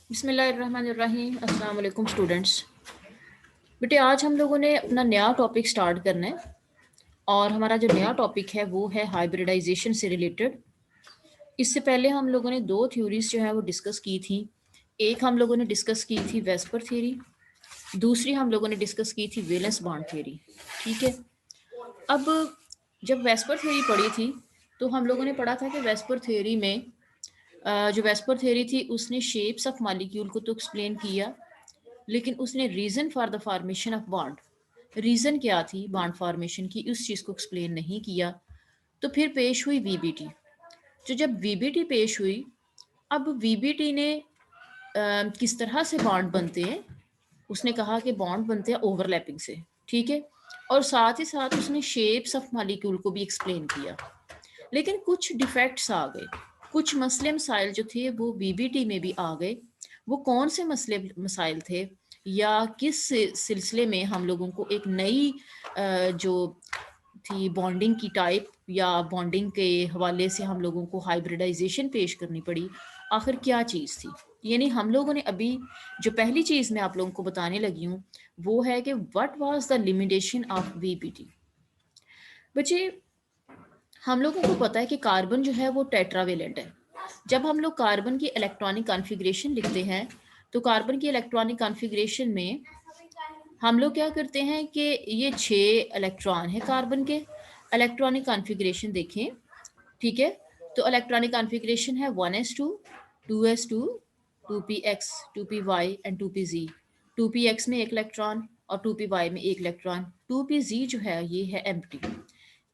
बिस्मिल्लाहिर्रहमानिर्रहीम। अस्सलाम वालेकुम स्टूडेंट्स। बेटे आज हम लोगों ने अपना नया टॉपिक स्टार्ट करना है और हमारा जो नया टॉपिक है वो है हाइब्रिडाइजेशन से रिलेटेड। इससे पहले हम लोगों ने दो थ्योरीज जो है वो डिस्कस की थी। एक हम लोगों ने डिस्कस की थी वेस्पर थ्योरी, दूसरी हम लोगों ने डिस्कस की थी वेलेंस बॉन्ड थ्योरी। ठीक है। अब जब वेस्पर थ्योरी पढ़ी थी तो हम लोगों ने पढ़ा था कि वेस्पर थ्योरी में जो वेस्पर थ्योरी थी उसने शेप्स ऑफ मॉलिक्यूल को तो एक्सप्लेन किया, लेकिन उसने reason for the formation of bond, reason क्या थी बॉन्ड फॉर्मेशन की, उस चीज़ को एक्सप्लेन नहीं किया। तो फिर पेश हुई वीबीटी। तो जब वीबीटी पेश हुई, अब वीबीटी ने किस तरह से बॉन्ड बनते हैं, उसने कहा कि बॉन्ड बनते हैं ओवरलैपिंग से। ठीक है। और साथ ही साथ उसने शेप्स ऑफ मॉलिक्यूल को भी एक्सप्लेन किया। लेकिन कुछ डिफेक्ट्स आ गए, कुछ मसले मसाइल जो थे वो बीबीटी में भी आ गए। वो कौन से मसले मसाइल थे या किस सिलसिले में हम लोगों को एक नई जो थी बॉन्डिंग की टाइप या बॉन्डिंग के हवाले से हम लोगों को हाइब्रिडाइजेशन पेश करनी पड़ी, आखिर क्या चीज़ थी। यानी हम लोगों ने अभी जो पहली चीज़ मैं आप लोगों को बताने लगी हूँ वो है कि what was the limitation of VBT. बच्चे हम लोगों को पता है कि कार्बन जो है वो टेट्रावेलेंट है। जब हम लोग कार्बन की इलेक्ट्रॉनिक कॉन्फ़िगरेशन लिखते हैं तो कार्बन की इलेक्ट्रॉनिक कॉन्फ़िगरेशन में हम लोग क्या करते हैं कि ये 6 इलेक्ट्रॉन है कार्बन के। इलेक्ट्रॉनिक कॉन्फ़िगरेशन देखें। ठीक है। तो इलेक्ट्रॉनिक कॉन्फ़िगरेशन है 1s2, 2s2, 2px, 2py and 2pz। 2px में एक इलेक्ट्रॉन और 2py में एक इलेक्ट्रॉन। 2pz जो है ये है एम्प्टी।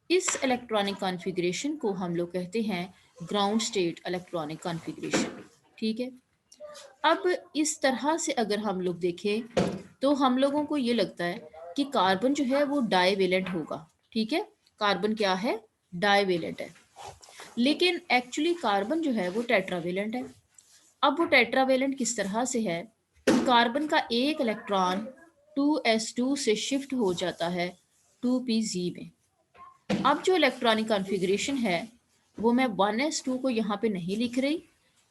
इस इलेक्ट्रॉनिक कॉन्फ़िगरेशन को हम लोग कहते हैं ग्राउंड स्टेट इलेक्ट्रॉनिक कॉन्फ़िगरेशन। ठीक है। अब इस तरह से अगर हम लोग देखें तो हम लोगों को ये लगता है कि कार्बन जो है वो डाईवेलेंट होगा। ठीक है। कार्बन क्या है? डाईवेलेंट है। लेकिन एक्चुअली कार्बन जो है वो टेट्रावेलेंट है। अब वो टेट्रावेलेंट किस तरह से है? कार्बन का एक इलेक्ट्रॉन 2s2 से शिफ्ट हो जाता है 2pz में। अब जो इलेक्ट्रॉनिक कॉन्फ़िगरेशन है वो मैं 1s2 को यहाँ पे नहीं लिख रही,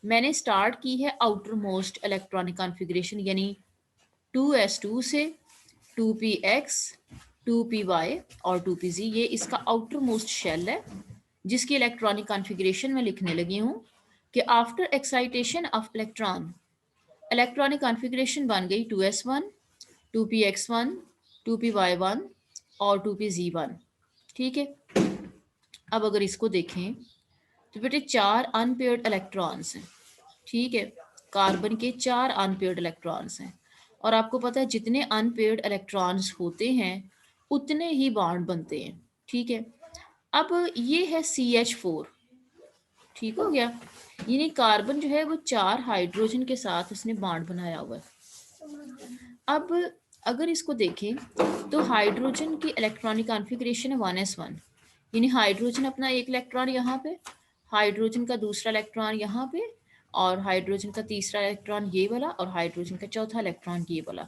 मैंने स्टार्ट की है आउटर मोस्ट इलेक्ट्रॉनिक कॉन्फ़िगरेशन यानी 2s2 से 2px, 2py और 2pz। ये इसका आउटर मोस्ट शेल है जिसकी इलेक्ट्रॉनिक कॉन्फ़िगरेशन में लिखने लगी हूँ कि after excitation of electron electronic configuration बन गई 2s1, 2px1, 2py1 और 2pz1। ठीक है। अब अगर इसको देखें तो बेटे 4 अनपेयर्ड इलेक्ट्रॉन्स हैं। ठीक है। कार्बन के 4 अनपेयर्ड इलेक्ट्रॉन्स हैं और आपको पता है जितने अनपेयर्ड इलेक्ट्रॉन्स होते हैं उतने ही बॉन्ड बनते हैं। ठीक है। अब ये है CH4। ठीक हो गया। यानी कार्बन जो है वो 4 हाइड्रोजन के साथ उसने बॉन्ड बनाया हुआ है। अब अगर इसको देखें तो हाइड्रोजन की इलेक्ट्रॉनिक कॉन्फ़िगरेशन है 1s1। यानी हाइड्रोजन अपना एक इलेक्ट्रॉन यहाँ पे, हाइड्रोजन का दूसरा इलेक्ट्रॉन यहाँ पे और हाइड्रोजन का तीसरा इलेक्ट्रॉन ये वाला और हाइड्रोजन का चौथा इलेक्ट्रॉन ये वाला।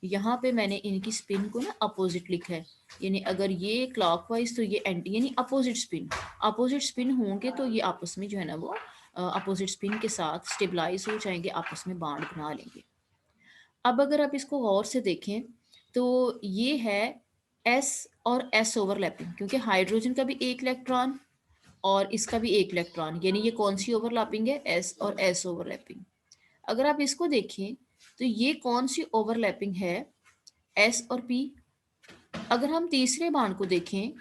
यहाँ पे मैंने इनकी स्पिन को ना अपोजिट लिखा है। यानी अगर ये क्लॉकवाइज तो ये एंटी, यानी अपोजिट स्पिन। अपोजिट स्पिन होंगे तो ये आपस में जो है ना वो अपोजिट स्पिन के साथ स्टेबलाइज हो जाएंगे, आपस में बॉन्ड बना लेंगे। अब अगर आप इसको गौर से देखें तो ये है एस और एस ओवरलैपिंग, क्योंकि हाइड्रोजन का भी एक इलेक्ट्रॉन और इसका भी एक इलेक्ट्रॉन, यानी ये कौन सी ओवरलैपिंग है? एस और एस ओवरलैपिंग। अगर आप इसको देखें तो ये कौन सी ओवरलैपिंग है? एस और पी। अगर हम तीसरे बाण को देखें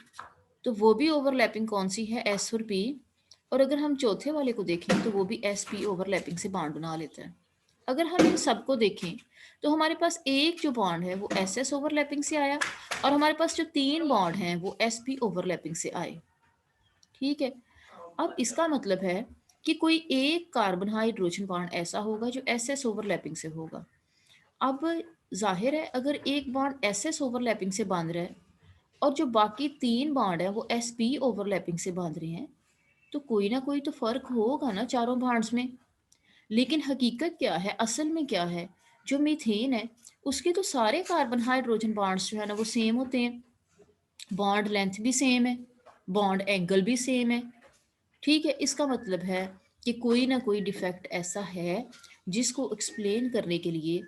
तो वो भी ओवरलैपिंग कौन सी है? एस और पी। और अगर हम चौथे वाले को देखें तो वो भी एस पी ओवरलैपिंग से बॉन्ड बना लेता है। अगर हम इन सबको देखें तो हमारे पास एक जो बॉन्ड है वो एस एस ओवरलैपिंग से आया और हमारे पास जो 3 बॉन्ड हैं वो एस पी ओवरलैपिंग से आए। ठीक है। अब इसका मतलब है कि कोई एक कार्बन हाइड्रोजन बॉन्ड ऐसा होगा जो एस एस ओवरलैपिंग से होगा। अब जाहिर है अगर एक बॉन्ड एस एस ओवरलैपिंग से बांध रहा है और जो बाकी 3 बॉन्ड है वो एस पी ओवरलैपिंग से बांध रहे हैं, तो कोई ना कोई तो फर्क होगा ना चारों बॉन्ड्स में। लेकिन हकीकत क्या है, असल में क्या है? जो मीथेन है उसके तो सारे कार्बन हाइड्रोजन बॉन्ड्स जो है ना वो सेम होते हैं। बॉन्ड लेंथ भी सेम है, बॉन्ड एंगल भी सेम है। ठीक है। इसका मतलब है कि कोई ना कोई डिफेक्ट ऐसा है जिसको एक्सप्लेन करने के लिए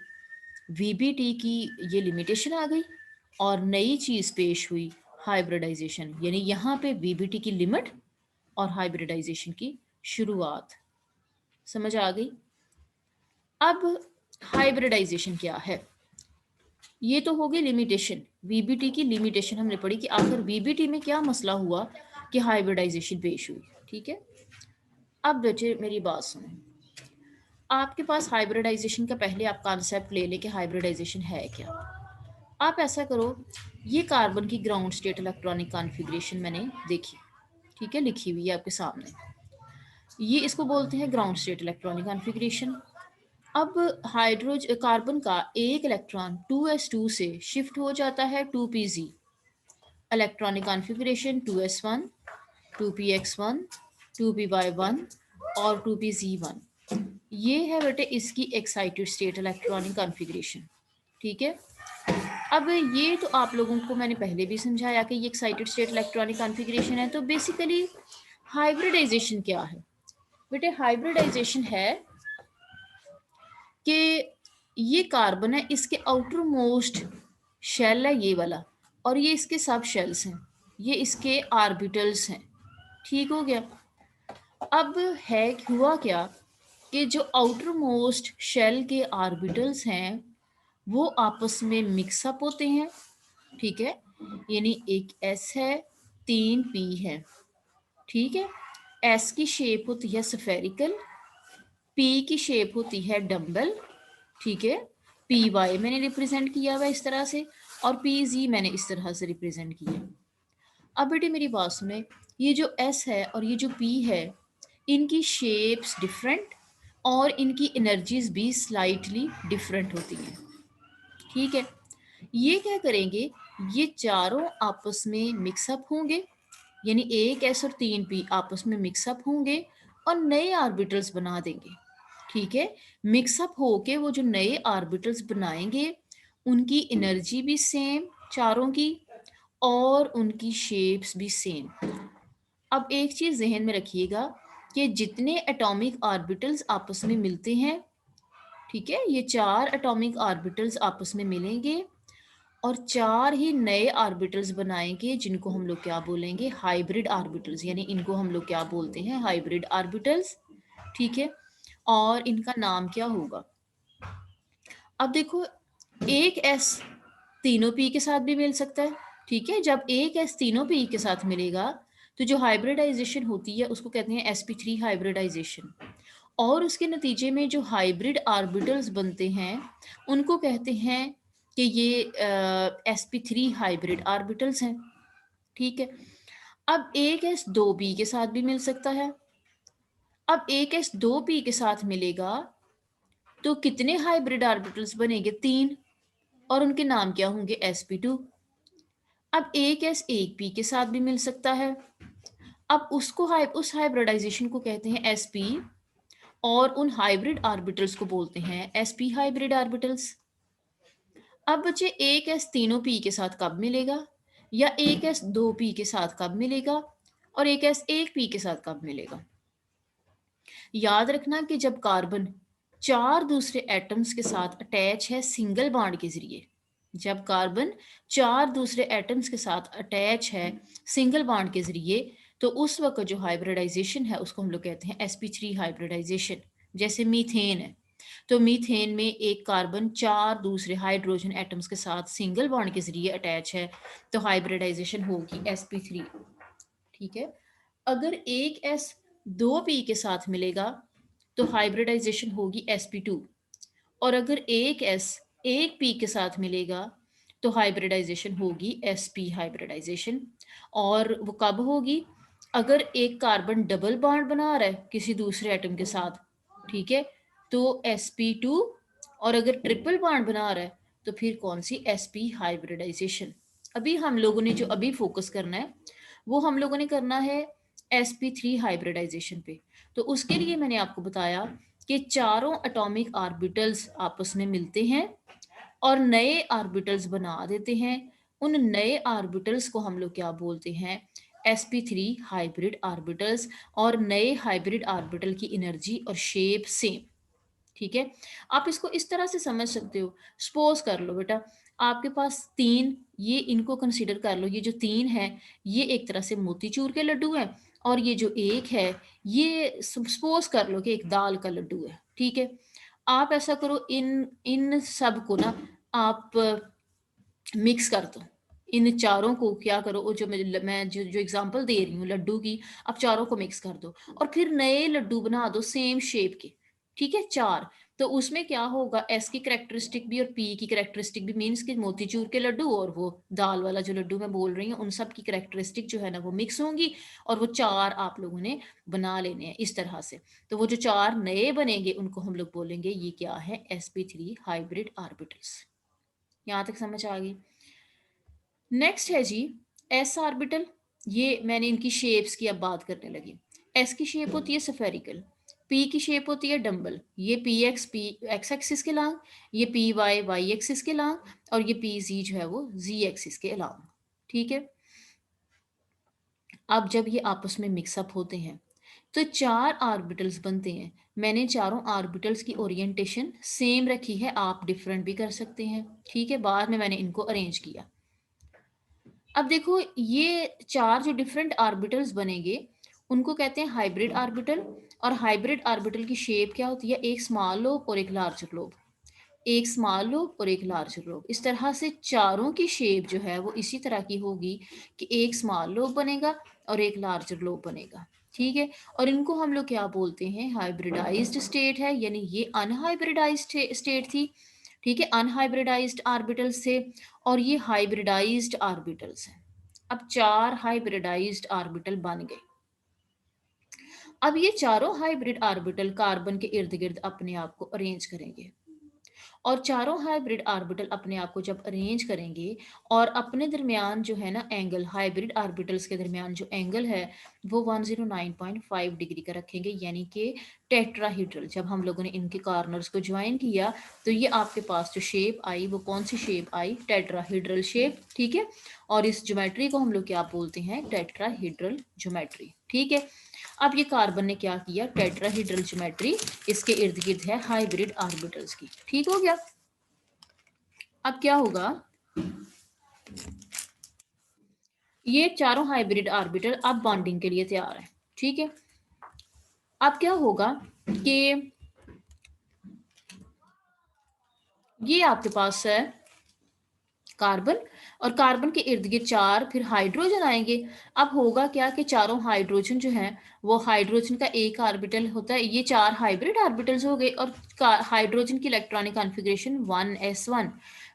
वीबीटी की ये लिमिटेशन आ गई और नई चीज़ पेश हुई, हाइब्रिडाइजेशन। यानी यहाँ पे वीबीटी की लिमिट और हाइब्रिडाइजेशन की शुरुआत समझ आ गई। अब हाइब्रिडाइजेशन क्या है? ये तो हो गई लिमिटेशन, वीबीटी की लिमिटेशन हमने पढ़ी कि आखिर वीबीटी में क्या मसला हुआ कि हाइब्रिडाइजेशन पेश हुई। ठीक है, अब बच्चे मेरी बात सुनो। आपके पास हाइब्रिडाइजेशन का पहले आप कॉन्सेप्ट ले लें कि हाइब्रिडाइजेशन है क्या। आप ऐसा करो, ये कार्बन की ग्राउंड स्टेट इलेक्ट्रॉनिक कॉन्फ़िगरेशन मैंने देखी, ठीक है, लिखी हुई है आपके सामने। ये इसको बोलते हैं ग्राउंड स्टेट इलेक्ट्रॉनिक कॉन्फ़िगरेशन। अब हाइड्रोजन कार्बन का एक इलेक्ट्रॉन 2s2 से शिफ्ट हो जाता है 2pz, electronic configuration 2s1, 2px1, 2py1 और 2pz1। ये है बेटे इसकी एक्साइटेड स्टेट इलेक्ट्रॉनिक कॉन्फ़िगरेशन। ठीक है, अब ये तो आप लोगों को मैंने पहले भी समझाया कि ये एक्साइटेड स्टेट इलेक्ट्रॉनिक कॉन्फ़िगरेशन है। तो बेसिकली हाइब्रिडाइजेशन क्या है बेटे? हाइब्रिडाइजेशन है कि ये कार्बन है, इसके आउटर मोस्ट शेल है ये वाला, और ये इसके सब शेल्स हैं, ये इसके आर्बिटल्स हैं। ठीक हो गया। अब है हुआ क्या कि जो आउटर मोस्ट शेल के आर्बिटल्स हैं वो आपस में मिक्सअप होते हैं। ठीक है, यानी एक एस है, 3p है। ठीक है, एस की शेप होती है स्फेरिकल, पी की शेप होती है डम्बल। ठीक है, पी वाई मैंने रिप्रेजेंट किया हुआ इस तरह से, और पी जी मैंने इस तरह से रिप्रेजेंट किया। अब बेटे मेरी बात सुने, ये जो एस है और ये जो पी है, इनकी शेप्स डिफरेंट और इनकी एनर्जीज भी स्लाइटली डिफरेंट होती हैं। ठीक है, ये क्या करेंगे, ये चारों आपस में मिक्सअप होंगे, यानी एक एस और 3p आपस में मिक्सअप होंगे और नए ऑर्बिटल्स बना देंगे। ठीक है, मिक्सअप होके वो जो नए ऑर्बिटल्स बनाएंगे उनकी एनर्जी भी सेम चारों की और उनकी शेप्स भी सेम। अब एक चीज जहन में रखिएगा कि जितने एटॉमिक ऑर्बिटल्स आपस में मिलते हैं, ठीक है, ये 4 एटॉमिक ऑर्बिटल्स आपस में मिलेंगे और 4 ही नए ऑर्बिटल्स बनाएंगे जिनको हम लोग क्या बोलेंगे, हाइब्रिड ऑर्बिटल्स। यानी इनको हम लोग क्या बोलते हैं, हाइब्रिड ऑर्बिटल्स। ठीक है, और इनका नाम क्या होगा? अब देखो, एक एस तीनों पी के साथ भी मिल सकता है। ठीक है, जब एक एस तीनों पी के साथ मिलेगा तो जो हाइब्रिडाइजेशन होती है उसको कहते हैं sp3 हाइब्रिडाइजेशन, और उसके नतीजे में जो हाइब्रिड ऑर्बिटल्स बनते हैं उनको कहते हैं कि ये sp3 हाइब्रिड ऑर्बिटल्स हैं। ठीक है, अब एक एस 2p के साथ भी मिल सकता है। अब एक एस 2p के साथ मिलेगा तो कितने हाइब्रिड ऑर्बिटल्स बनेंगे? 3, और उनके नाम क्या होंगे? sp2। अब एक एस एक p के साथ भी मिल सकता है। अब उसको उस हाइब्रिडाइजेशन को कहते हैं sp, और उन हाइब्रिड ऑर्बिटल्स को बोलते हैं sp हाइब्रिड ऑर्बिटल्स। अब बच्चे एक एस तीनों p के साथ कब मिलेगा, या एक एस 2p के साथ कब मिलेगा, और एक एस एक p के साथ कब मिलेगा? याद रखना कि जब कार्बन 4 दूसरे एटम्स के साथ अटैच है सिंगल बॉन्ड के जरिए, जब कार्बन 4 दूसरे एटम्स के साथ अटैच है सिंगल बॉन्ड के जरिए, तो उस वक्त जो हाइब्रिडाइजेशन है उसको हम लोग कहते हैं sp3 हाइब्रिडाइजेशन। जैसे मीथेन है, तो मीथेन में एक कार्बन 4 दूसरे हाइड्रोजन एटम्स के साथ सिंगल बॉन्ड के जरिए अटैच है, तो हाइब्रिडाइजेशन होगी sp3। ठीक है, अगर एक एस 2p के साथ मिलेगा तो हाइब्रिडाइजेशन होगी sp2, और अगर एक एस एक p के साथ मिलेगा तो हाइब्रिडाइजेशन होगी sp हाइब्रिडाइजेशन। और वो कब होगी? अगर एक कार्बन डबल बॉन्ड बना रहा है किसी दूसरे एटम के साथ, ठीक है, तो sp2, और अगर ट्रिपल बॉन्ड बना रहा है तो फिर कौन सी? sp hybridisation. अभी हम लोगों ने जो अभी फोकस करना है वो हम लोगों ने करना है sp3 हाइब्रिडाइजेशन पे। तो उसके लिए मैंने आपको बताया कि चारों एटॉमिक ऑर्बिटल्स आपस में मिलते हैं और नए ऑर्बिटल्स बना देते हैं। उन नए ऑर्बिटल्स को हम लोग क्या बोलते हैं? sp3 hybrid orbitals. और नए हाइब्रिड ऑर्बिटल की एनर्जी और शेप सेम। ठीक है, आप इसको इस तरह से समझ सकते हो। सपोज कर लो बेटा, आपके पास तीन, ये इनको कंसीडर कर लो, ये जो तीन है ये एक तरह से मोतीचूर के लड्डू हैं, और ये जो एक है ये सपोज कर लो कि एक दाल का लड्डू है। ठीक है, आप ऐसा करो, इन इन सब को ना आप मिक्स कर दो। इन चारों को क्या करो, वो जो मैं जो जो एग्जांपल दे रही हूँ लड्डू की, आप चारों को मिक्स कर दो और फिर नए लड्डू बना दो सेम शेप के। ठीक है, चार। तो उसमें क्या होगा, एस की करेक्टरिस्टिक भी और पी की करेक्टरिस्टिक भी, मीन्स कि मोतीचूर के लड्डू और वो दाल वाला जो लड्डू मैं बोल रही हूँ, उन सब की करेक्टरिस्टिक जो है ना वो मिक्स होंगी, और वो चार आप लोगों ने बना लेने हैं इस तरह से। तो वो जो चार नए बनेंगे उनको हम लोग बोलेंगे ये क्या है, sp3 हाइब्रिड ऑर्बिटल्स। यहाँ तक समझ आ गई। नेक्स्ट है जी एस ऑर्बिटल। ये मैंने इनकी शेप्स की अब बात करने लगी। एस की शेप होती है स्फेरिकल, पी की शेप होती है डम्बल, ये पी एक्स एक्सिस के लॉन्ग, ये पी वाई एक्सिस के लॉन्ग, और ये पी जी जो है वो जी एक्सिस के लॉन्ग। ठीक है, अब जब ये आपस में मिक्सअप होते हैं तो चार ऑर्बिटल्स बनते हैं। मैंने चारों ऑर्बिटल्स की ओरिएंटेशन सेम रखी है, आप डिफरेंट भी कर सकते हैं। ठीक है, बाद में मैंने इनको अरेंज किया। अब देखो, ये चार जो डिफरेंट ऑर्बिटल्स बनेंगे उनको कहते हैं हाइब्रिड ऑर्बिटल। और हाइब्रिड ऑर्बिटल की शेप क्या होती है, एक स्मॉल लोब और एक लार्जर लोब, एक स्मॉल लोब और एक लार्जर लोब। इस तरह से चारों की शेप जो है वो इसी तरह की होगी कि एक स्मॉल लोब बनेगा और एक लार्जर लोब बनेगा। ठीक है, और इनको हम लोग क्या बोलते हैं, हाइब्रिडाइज्ड स्टेट है, यानी ये अनहाइब्रिडाइज्ड स्टेट थी। ठीक है, अनहाइब्रिडाइज्ड ऑर्बिटल्स थे, और ये हाइब्रिडाइज्ड ऑर्बिटल्स हैं। अब चार हाइब्रिडाइज्ड ऑर्बिटल बन गए। अब ये चारों हाइब्रिड ऑर्बिटल कार्बन के इर्द गिर्द अपने आप को अरेंज करेंगे, और चारों हाइब्रिड ऑर्बिटल अपने आप को जब अरेंज करेंगे और अपने दरमियान जो है ना एंगल, हाइब्रिड ऑर्बिटल्स के दरमियान जो एंगल है वो 109.5 डिग्री का रखेंगे, यानी कि टेट्राहीड्रल। जब हम लोगों ने इनके कॉर्नर्स को ज्वाइन किया तो ये आपके पास जो शेप आई वो कौन सी शेप आई, टेट्राहीड्रल शेप। ठीक है, और इस ज्योमेट्री को हम लोग क्या बोलते हैं, टेट्राहीड्रल ज्योमेट्री। ठीक है, अब ये कार्बन ने क्या किया, टेट्राहीड्रल ज्योमेट्री इसके इर्द गिर्द है हाइब्रिड ऑर्बिटल्स की। ठीक हो गया। अब क्या होगा, ये चारों हाइब्रिड ऑर्बिटल अब बॉन्डिंग के लिए तैयार है। ठीक है, अब क्या होगा कि ये आपके पास है कार्बन, और कार्बन के इर्द गिर्द चार फिर हाइड्रोजन आएंगे। अब होगा क्या कि चारों हाइड्रोजन जो है वो हाइड्रोजन का एक ऑर्बिटल होता है, ये चार हाइब्रिड ऑर्बिटल्स हो गए, और हाइड्रोजन की इलेक्ट्रॉनिक कॉन्फ़िगरेशन 1s1।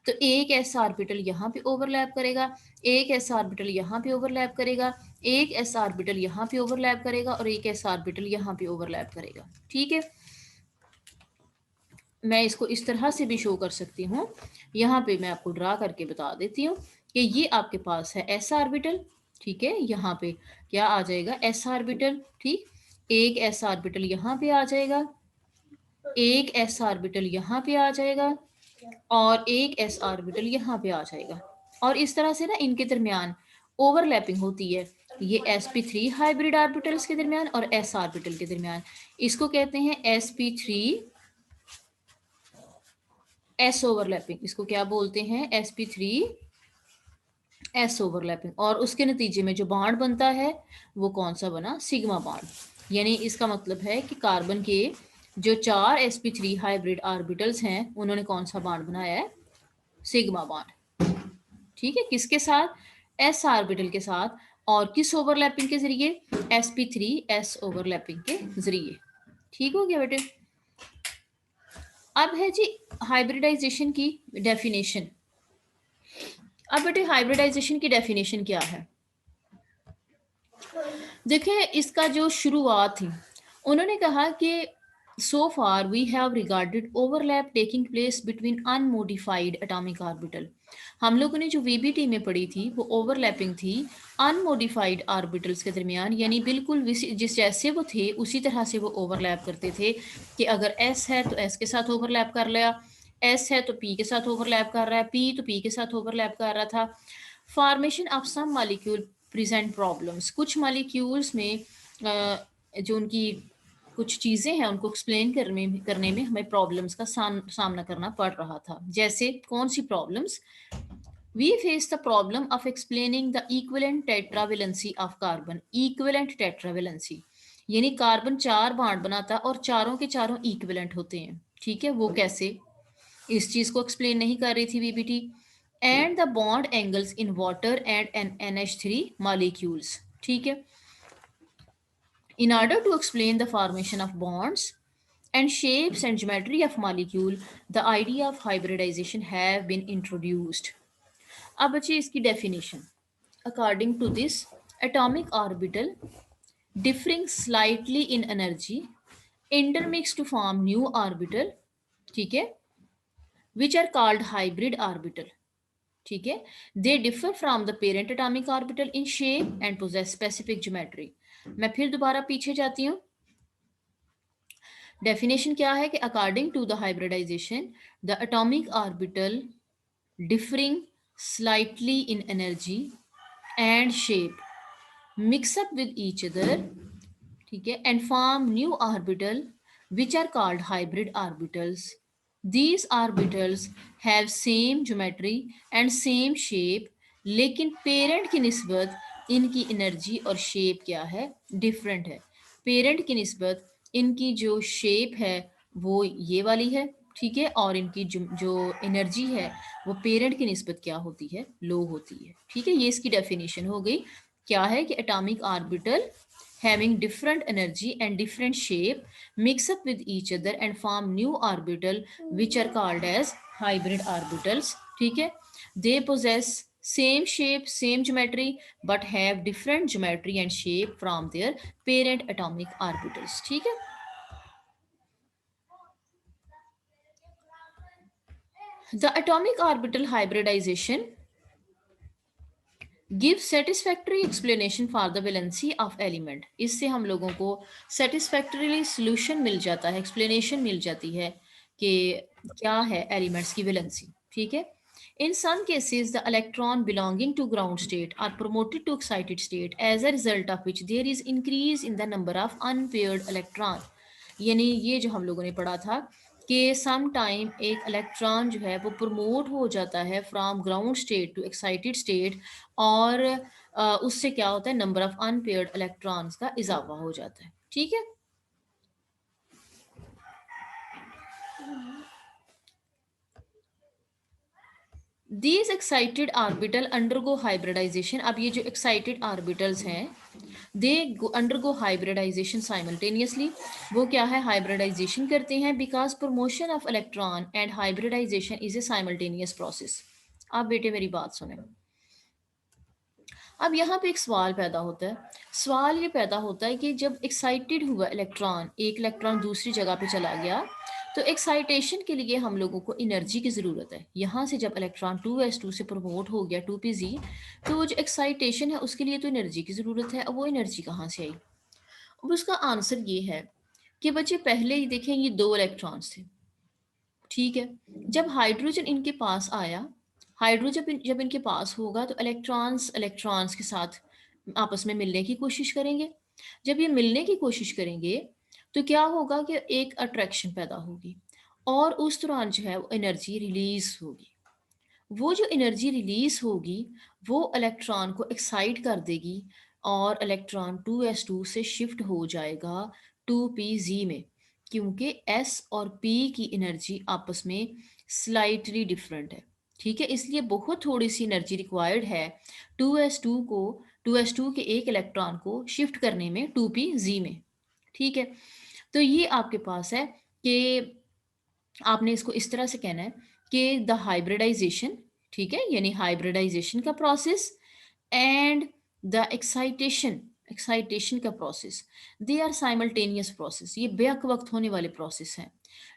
तो एक एस ऑर्बिटल यहाँ पे ओवरलैप करेगा, एक एस ऑर्बिटल यहाँ पे ओवरलैप करेगा, एक एस ऑर्बिटल यहाँ पे ओवरलैप करेगा, और एक एस ऑर्बिटल यहाँ पे ओवरलैप करेगा। ठीक है, मैं इसको इस तरह से भी शो कर सकती हूँ, यहाँ पे मैं आपको ड्रा करके बता देती हूँ कि ये आपके पास है एस ऑर्बिटल। ठीक है, यहाँ पे क्या आ जाएगा, एस ऑर्बिटल। ठीक, एक एस ऑर्बिटल यहाँ पे आ जाएगा, एक एस ऑर्बिटल यहाँ पे आ जाएगा, और एक एस ऑर्बिटल यहाँ पे आ जाएगा। और इस तरह से ना इनके दरमियान ओवरलैपिंग होती है, ये sp3 हाइब्रिड ऑर्बिटल्स के दरमियान और s ऑर्बिटल के दरमियान। इसको कहते हैं sp3 s ओवरलैपिंग। इसको क्या बोलते हैं, sp3 s ओवरलैपिंग। और उसके नतीजे में जो बॉन्ड बनता है वो कौन सा बना, सिग्मा बॉन्ड। यानी इसका मतलब है कि कार्बन के जो चार sp3 हाइब्रिड ऑर्बिटल्स हैं उन्होंने कौन सा बॉन्ड बनाया है, सिग्मा बॉन्ड। ठीक है, किसके साथ, s ऑर्बिटल के साथ, और किस ओवरलैपिंग के जरिए, sp3 s ओवरलैपिंग के जरिए। ठीक हो गया बेटे। अब है जी हाइब्रिडाइजेशन की डेफिनेशन। अब बेटे हाइब्रिडाइजेशन की डेफिनेशन क्या है, देखिए इसका जो शुरुआत थी, उन्होंने कहा कि so far we have regarded overlap taking place between unmodified atomic orbital. हम लोगों ने जो वीबीटी में पढ़ी थी वो ओवरलैपिंग थी अनमोडिफाइड ऑर्बिटल्स के दरमियान, यानी बिल्कुल जिस जैसे वो थे उसी तरह से वो ओवरलैप करते थे कि अगर एस है तो एस के साथ ओवरलैप कर लिया, एस है तो पी के साथ ओवरलैप कर रहा है, पी तो पी के साथ ओवरलैप कर रहा था। Formation of some molecule present problems, कुछ मॉलिक्यूल्स में जो उनकी कुछ चीजें हैं उनको एक्सप्लेन करने में हमें प्रॉब्लम्स का सामना करना पड़ रहा था। जैसे कौन सी problems? We face the problem of explaining the equivalent tetravalency of carbon. Equivalent tetravalency यानी कार्बन 4 बॉन्ड बनाता है और चारों के चारों इक्विवेलेंट होते हैं। ठीक है, वो कैसे? इस चीज को एक्सप्लेन नहीं कर रही थी VBT. And the bond angles in water and an NH3 molecules. ठीक है, in order to explain the formation of bonds and shapes and geometry of molecule, the idea of hybridization have been introduced. अब बच्चे इसकी definition. According to this, atomic orbital differing slightly in energy intermix to form new orbital, ठीक है, which are called hybrid orbital. ठीक है, they differ from the parent atomic orbital in shape and possess specific geometry. मैं फिर दोबारा पीछे जाती हूँ। डेफिनेशन क्या है कि according to the hybridisation, the atomic orbital differing slightly in energy and shape mix up with each other, ठीक है, and form new orbital which are called hybrid orbitals. These orbitals have same geometry and same shape, लेकिन parent की निस्बत इनकी energy और shape क्या है? Different है। पेरेंट की निस्बत इनकी जो शेप है वो ये वाली है, ठीक है, और इनकी जो एनर्जी है वो पेरेंट की निस्बत क्या होती है? लो होती है। ठीक है, ये इसकी डेफिनेशन हो गई। क्या है कि atomic orbital having different energy and different shape mix up with each other and form new orbital which are called as hybrid orbitals. ठीक है, they possess same shape, same geometry but have different geometry and shape from their parent atomic orbitals. ठीक है, the atomic orbital hybridization give satisfactory explanation for the valency of element. इससे हम लोगों को सेटिस्फैक्टरीली solution मिल जाता है, एक्सप्लेनेशन मिल जाती है कि क्या है एलिमेंट्स की वैलेंसी। ठीक है, in some cases the electron belonging to ground state are promoted to excited state as a result of which there is increase in the number of unpaired electron। यानी ये जो हम लोगों ने पढ़ा था कि सम टाइम एक इलेक्ट्रॉन जो है वो प्रमोट हो जाता है from ground state to excited state, और उससे क्या होता है? नंबर ऑफ अनपेयर्ड इलेक्ट्रॉन्स का इजाफा हो जाता है। ठीक है, these excited orbital undergo hybridisation. अब ये जो एक्साइटेड ऑर्बिटल्स हैं दे अंडरगो हाइब्रिडाइजेशन साइमल्टेनियसली। वो क्या है? हाइब्रिडाइजेशन करते हैं because promotion of electron and hybridisation is a simultaneous process. आप बेटे मेरी बात सुने। अब यहाँ पे एक सवाल पैदा होता है। सवाल ये पैदा होता है कि जब एक्साइटेड हुआ इलेक्ट्रॉन, एक इलेक्ट्रॉन दूसरी जगह पे चला गया, तो एक्साइटेशन के लिए हम लोगों को एनर्जी की ज़रूरत है। यहाँ से जब इलेक्ट्रॉन 2s2 से प्रमोट हो गया 2pz, तो वो जो एक्साइटेशन है उसके लिए तो एनर्जी की ज़रूरत है। अब वो एनर्जी कहाँ से आई? अब उसका आंसर ये है कि बच्चे पहले ही देखें, ये 2 इलेक्ट्रॉन्स थे। ठीक है, जब हाइड्रोजन इनके पास आया, हाइड्रोजन जब इनके पास होगा तो इलेक्ट्रॉन्स इलेक्ट्रॉन्स के साथ आपस में मिलने की कोशिश करेंगे। जब ये मिलने की कोशिश करेंगे तो क्या होगा कि एक अट्रैक्शन पैदा होगी और उस दौरान जो है वो एनर्जी रिलीज होगी। वो जो एनर्जी रिलीज होगी वो इलेक्ट्रॉन को एक्साइट कर देगी और इलेक्ट्रॉन 2s2 से शिफ्ट हो जाएगा 2pz में, क्योंकि s और p की एनर्जी आपस में स्लाइटली डिफरेंट है। ठीक है, इसलिए बहुत थोड़ी सी एनर्जी रिक्वायर्ड है 2s2 के एक इलेक्ट्रॉन को शिफ्ट करने में 2pz में। ठीक है, तो ये आपके पास है कि आपने इसको इस तरह से कहना है कि द हाइब्रिडाइजेशन, ठीक है, यानी हाइब्रिडाइजेशन का process and the excitation, excitation का process, they are simultaneous process. ये बेक वक्त होने वाले प्रोसेस हैं।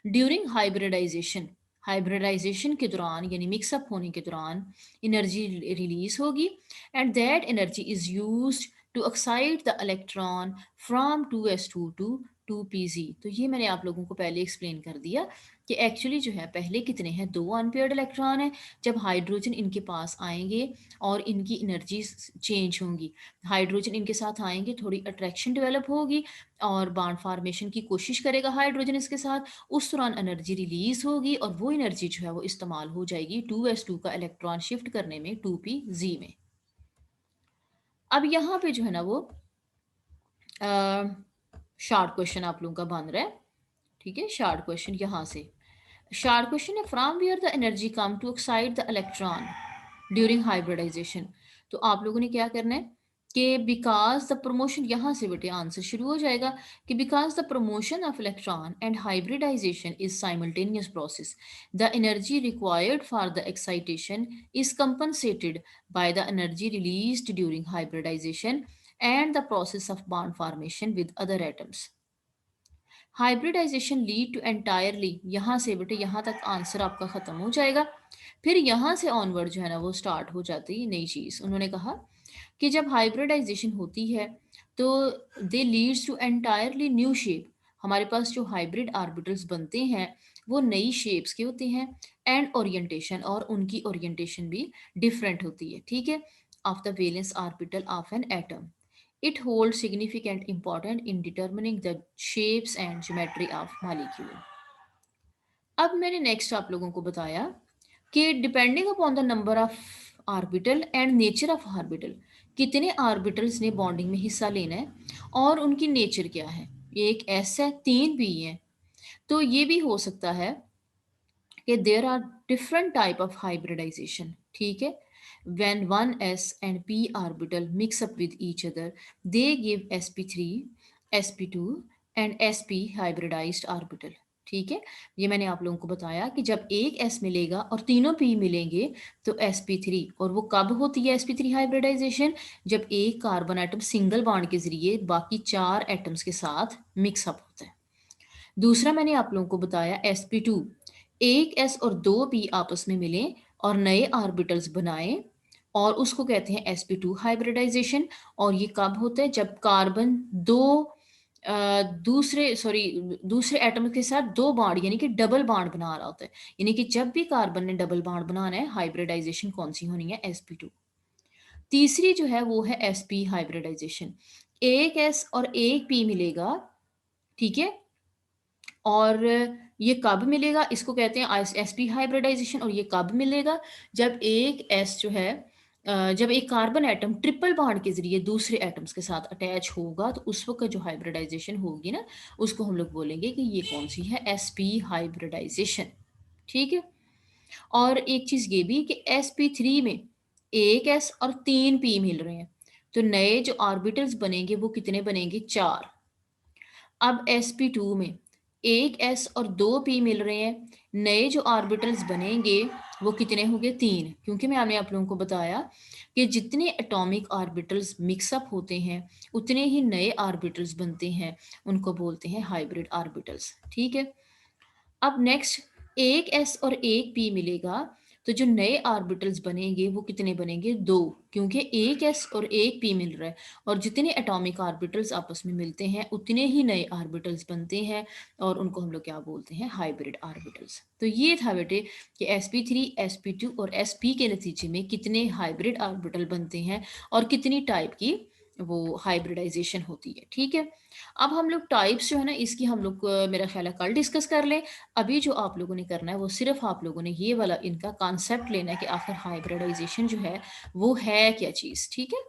ड्यूरिंग हाइब्रिडाइजेशन, हाइब्रिडाइजेशन के दौरान यानी मिक्सअप होने के दौरान एनर्जी रिलीज होगी and that energy is used to excite the electron from 2s2 to 2pz। तो ये मैंने आप लोगों को पहले एक्सप्लेन कर दिया कि एक्चुअली जो है पहले कितने हैं, 2 अनपेयर्ड इलेक्ट्रॉन है। जब हाइड्रोजन इनके पास आएंगे और इनकी एनर्जी चेंज होंगी, हाइड्रोजन इनके साथ आएंगे, थोड़ी अट्रैक्शन डेवलप होगी और बॉन्ड फॉर्मेशन की कोशिश करेगा हाइड्रोजन इसके साथ। उस दौरान एनर्जी रिलीज होगी और वो एनर्जी जो है वो इस्तेमाल हो जाएगी 2s2 का इलेक्ट्रॉन शिफ्ट करने में 2pz में। अब यहाँ पे जो है ना वो शार्ट क्वेश्चन आप लोगों का बन रहा है, ठीक है। शार्ट क्वेश्चन यहाँ से, शार्ट क्वेश्चन है from where the energy come to excite the electron during hybridisation. तो आप लोगों ने क्या करना है कि बिकॉज द प्रमोशन, यहाँ से बेटे आंसर शुरू हो जाएगा कि because the promotion of electron and hybridisation is simultaneous process, the energy required for the excitation is compensated by the energy released during hybridisation and the process of bond formation with other atoms. Hybridisation lead to entirely, यहाँ से बेटे यहाँ तक answer आपका खत्म हो जाएगा। फिर यहाँ से ऑनवर्ड जो है ना वो स्टार्ट हो जाती है नई चीज़। उन्होंने कहा कि जब हाइब्रिडाइजेशन होती है तो they leads to entirely new shape. हमारे पास जो हाइब्रिड ऑर्बिटल्स बनते हैं वो नई शेप्स के होते हैं एंड ओरिएंटेशन, और उनकी ओरिएंटेशन भी डिफरेंट होती है, ठीक है, of the valence orbital of an atom. It holds significant importance in determining the shapes and geometry of molecule. अब मैंने नेक्स्ट आप लोगों को बताया कि depending upon the number of orbital and nature of orbital, कितने ऑर्बिटल्स ने bonding में हिस्सा लेना है और उनकी नेचर क्या है। एक एस है, 3 पी है, तो ये भी हो सकता है कि there are different type of hybridisation, ठीक है। when one s and p orbital mix up with each other, they give sp3, sp2 and sp hybridized orbital, ठीक है। ये मैंने आप लोगों को बताया कि जब एक s मिलेगा और तीनों p मिलेंगे तो sp3, और वो कब होती है sp3 हाइब्रिडाइजेशन, जब एक कार्बन एटम सिंगल बॉन्ड के जरिए बाकी 4 एटम्स के साथ मिक्स अप होता है। दूसरा मैंने आप लोगों को बताया sp2, एक s और 2p आपस में मिले और नए ऑर्बिटल्स बनाए, और उसको कहते हैं sp2 हाइब्रिडाइजेशन। और ये कब होता है, जब कार्बन दूसरे एटम के साथ 2 बॉन्ड यानी कि डबल बॉन्ड बना रहा होता है। यानी कि जब भी कार्बन ने डबल बॉन्ड बनाना है, हाइब्रिडाइजेशन कौन सी होनी है, sp2। तीसरी जो है वो है sp हाइब्रिडाइजेशन, एक s और एक p मिलेगा, ठीक है। और ये कब मिलेगा, इसको कहते हैं sp हाइब्रिडाइजेशन। और ये कब मिलेगा, जब एक s जो है जब एक कार्बन एटम ट्रिपल बॉन्ड के जरिए दूसरे एटम्स के साथ अटैच होगा, तो उस वक्त जो हाइब्रिडाइजेशन होगी ना, उसको हम लोग बोलेंगे कि ये कौन सी है, sp हाइब्रिडाइजेशन, ठीक है। और एक चीज ये भी कि sp3 में एक s और 3 p मिल रहे हैं, तो नए जो ऑर्बिटल्स बनेंगे वो कितने बनेंगे, 4। अब sp2 में एक s और 2 p मिल रहे हैं, नए जो ऑर्बिटल्स बनेंगे वो कितने होंगे, 3, क्योंकि मैंने आप लोगों को बताया कि जितने एटॉमिक ऑर्बिटल्स मिक्सअप होते हैं उतने ही नए ऑर्बिटल्स बनते हैं, उनको बोलते हैं हाइब्रिड ऑर्बिटल्स, ठीक है। अब नेक्स्ट, एक s और एक p मिलेगा, तो जो नए ऑर्बिटल्स बनेंगे वो कितने बनेंगे, 2, क्योंकि एक s और एक p मिल रहा है, और जितने एटॉमिक ऑर्बिटल्स आपस में मिलते हैं उतने ही नए ऑर्बिटल्स बनते हैं, और उनको हम लोग क्या बोलते हैं, हाइब्रिड ऑर्बिटल्स। तो ये था बेटे कि sp3, sp2 और sp के नतीजे में कितने हाइब्रिड ऑर्बिटल बनते हैं और कितनी टाइप की वो हाइब्रिडाइजेशन होती है, ठीक है। अब हम लोग टाइप्स जो है ना इसकी हम लोग मेरा ख्याल है कल डिस्कस कर लें। अभी जो आप लोगों ने करना है वो सिर्फ आप लोगों ने ये वाला इनका कॉन्सेप्ट लेना है कि आखिर हाइब्रिडाइजेशन जो है वो है क्या चीज़, ठीक है।